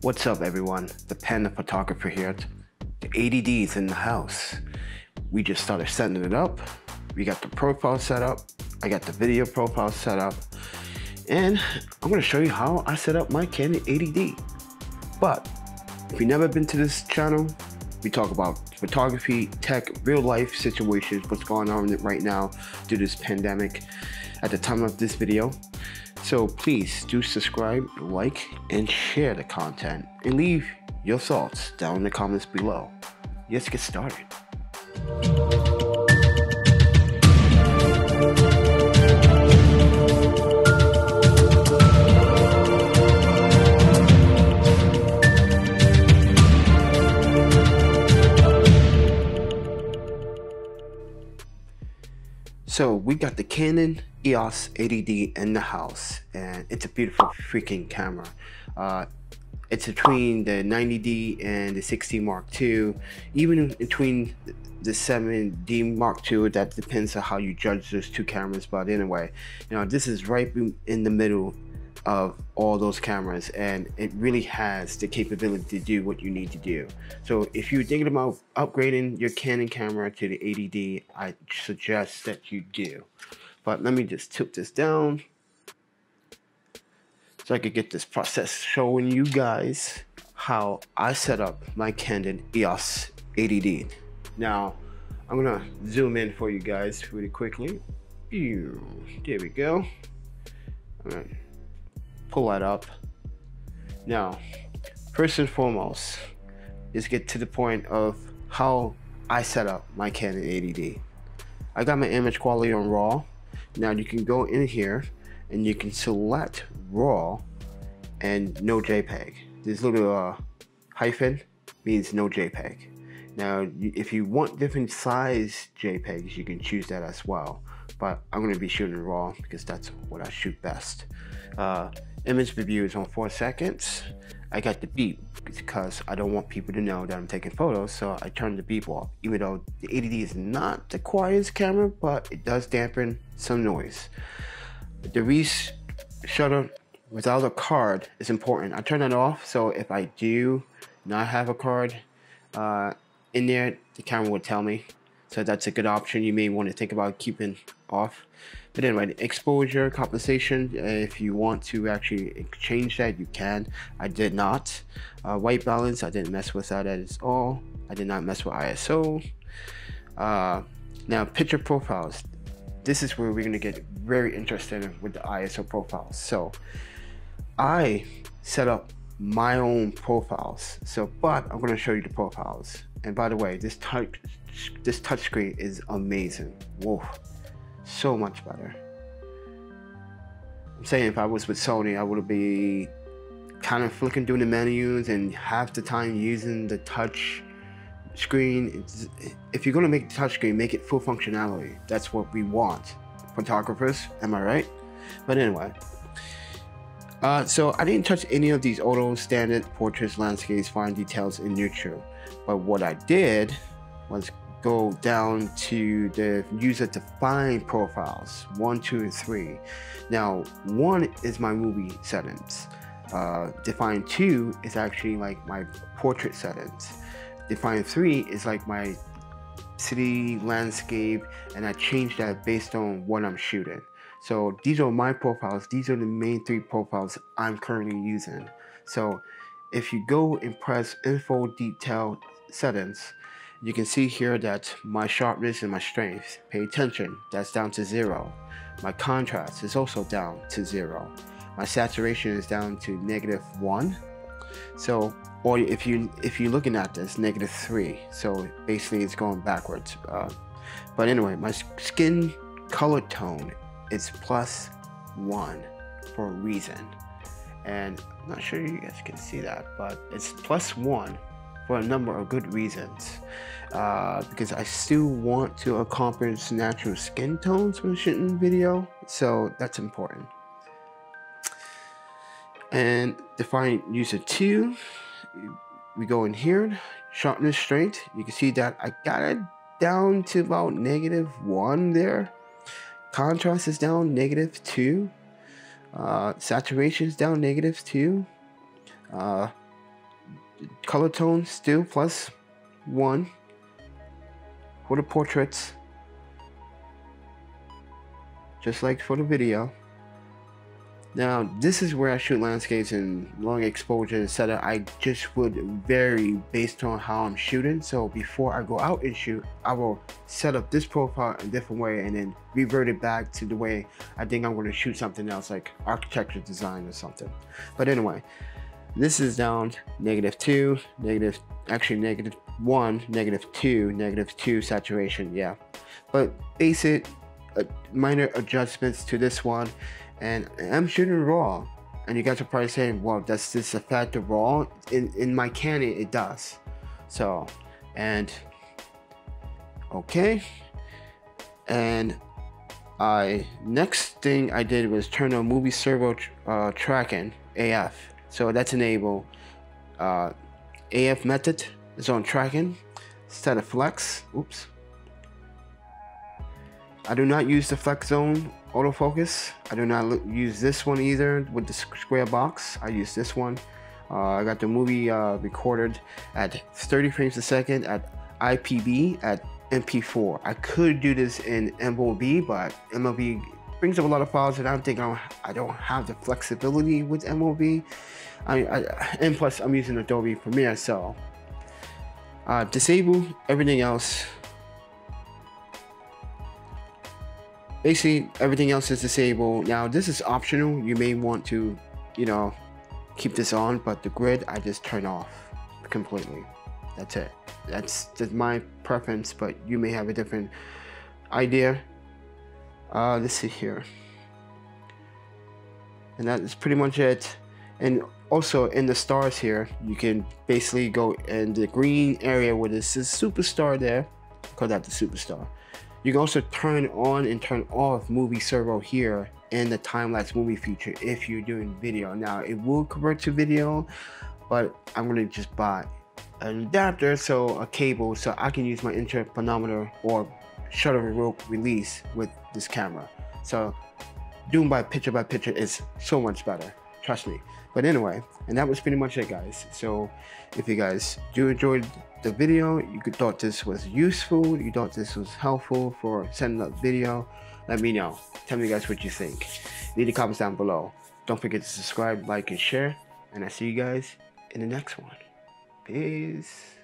What's up, everyone? The pen photographer here. The ADD is in the house. We just started setting it up. We got the profile set up. I got the video profile set up. And I'm going to show you how I set up my Canon ADD. But if you've never been to this channel, we talk about photography, tech, real life situations, what's going on right now due to this pandemic at the time of this video. So please do subscribe, like, and share the content, and leave your thoughts down in the comments below. Let's get started. So we got the Canon EOS ADD in the house, and it's a beautiful freaking camera. It's between the 90D and the 60 Mark II, even between the 7D Mark II. That depends on how you judge those two cameras, but anyway, you know, this is right in the middle of all those cameras, and it really has the capability to do what you need to do. So if you're thinking about upgrading your Canon camera to the ADD, I suggest that you do. But let me just tilt this down so I could get this process showing you guys how I set up my Canon EOS ADD. Now I'm gonna zoom in for you guys really quickly. There we go. All right. Pull that up. Now, first and foremost, is get to the point of how I set up my Canon ADD. I got my image quality on RAW. Now you can go in here and you can select RAW and no JPEG. This little hyphen means no JPEG. Now, if you want different size JPEGs, you can choose that as well. But I'm going to be shooting RAW because that's what I shoot best. Image review is on 4 seconds. I got the beep because I don't want people to know that I'm taking photos, so I turned the beep off. Even though the ADD is not the quietest camera, but it does dampen some noise. The shutter without a card is important. I turn it off, so if I do not have a card in there, the camera will tell me. So that's a good option you may want to think about keeping off. But anyway, the exposure compensation, if you want to actually change that, you can. I did not. White balance, I didn't mess with that at all. I did not mess with ISO. Now, picture profiles. This is where we're going to get very interested with the ISO profiles. So I set up my own profiles. But I'm going to show you the profiles. And by the way, this touchscreen is amazing. Whoa. So much better. I'm saying if I was with Sony, I would be kind of flicking through the menus and half the time using the touch screen. If you're going to make the touch screen, make it full functionality. That's what we want, photographers. Am I right? But anyway, so I didn't touch any of these auto, standard, portraits, landscapes, fine details, and neutral. But what I did was go down to the user defined profiles 1, 2, and 3. Now 1 is my movie settings. Define 2 is actually like my portrait settings. Define 3 is like my city landscape, and I change that based on what I'm shooting. So these are my profiles. These are the main 3 profiles I'm currently using. So if you go and press info detail settings, you can see here that my sharpness and my strength, pay attention, that's down to 0. My contrast is also down to 0. My saturation is down to -1. So, or if you're looking at this, -3. So basically it's going backwards. But anyway, my skin color tone is +1 for a reason. And I'm not sure you guys can see that, but it's +1 for a number of good reasons, because I still want to accomplish natural skin tones when shooting video, so that's important. And define user 2, we go in here, sharpness, strength. You can see that I got it down to about -1 there. Contrast is down -2. Saturation is down -2. color tone still +1 for the portraits, just like for the video. Now this is where I shoot landscapes and long exposure, etc. I just would vary based on how I'm shooting. So before I go out and shoot, I will set up this profile in a different way and then revert it back to the way I think I'm going to shoot something else, like architecture design or something. But anyway, this is down -2, -1, -2, -2 saturation. Yeah, but basic minor adjustments to this one. And I'm shooting raw, and you guys are probably saying, well, does this affect the raw? In my Canon it does. So, and okay, and next thing I did was turn on movie servo tracking, AF. So that's enable. AF method is on tracking. Set a flex. Oops. I do not use the flex zone autofocus. I do not use this one either with the square box. I use this one. I got the movie recorded at 30 frames a second at IPB at MP4. I could do this in MOV, but MOV brings up a lot of files, and I don't have the flexibility with MOV. And plus I'm using Adobe Premiere, so disable everything else. Basically, everything else is disabled. Now, this is optional. You may want to, keep this on, but the grid, I just turn off completely. That's it. That's just my preference, but you may have a different idea. Let's see here. And that is pretty much it. And also, in the stars here, you can basically go in the green area where this is superstar there. Call that the superstar. You can also turn on and turn off movie servo here in the time-lapse movie feature if you're doing video. Now it will convert to video, but I'm gonna just buy an adapter, so a cable, so I can use my interphonometer or shutter rope release with this camera. So doing by picture is so much better, trust me. But anyway, and that was pretty much it, guys. So if you guys do enjoy the video, you thought this was useful, you thought this was helpful for setting up video, let me know. Tell me guys what you think. Leave the comments down below. Don't forget to subscribe, like, and share. And I see you guys in the next one. Peace.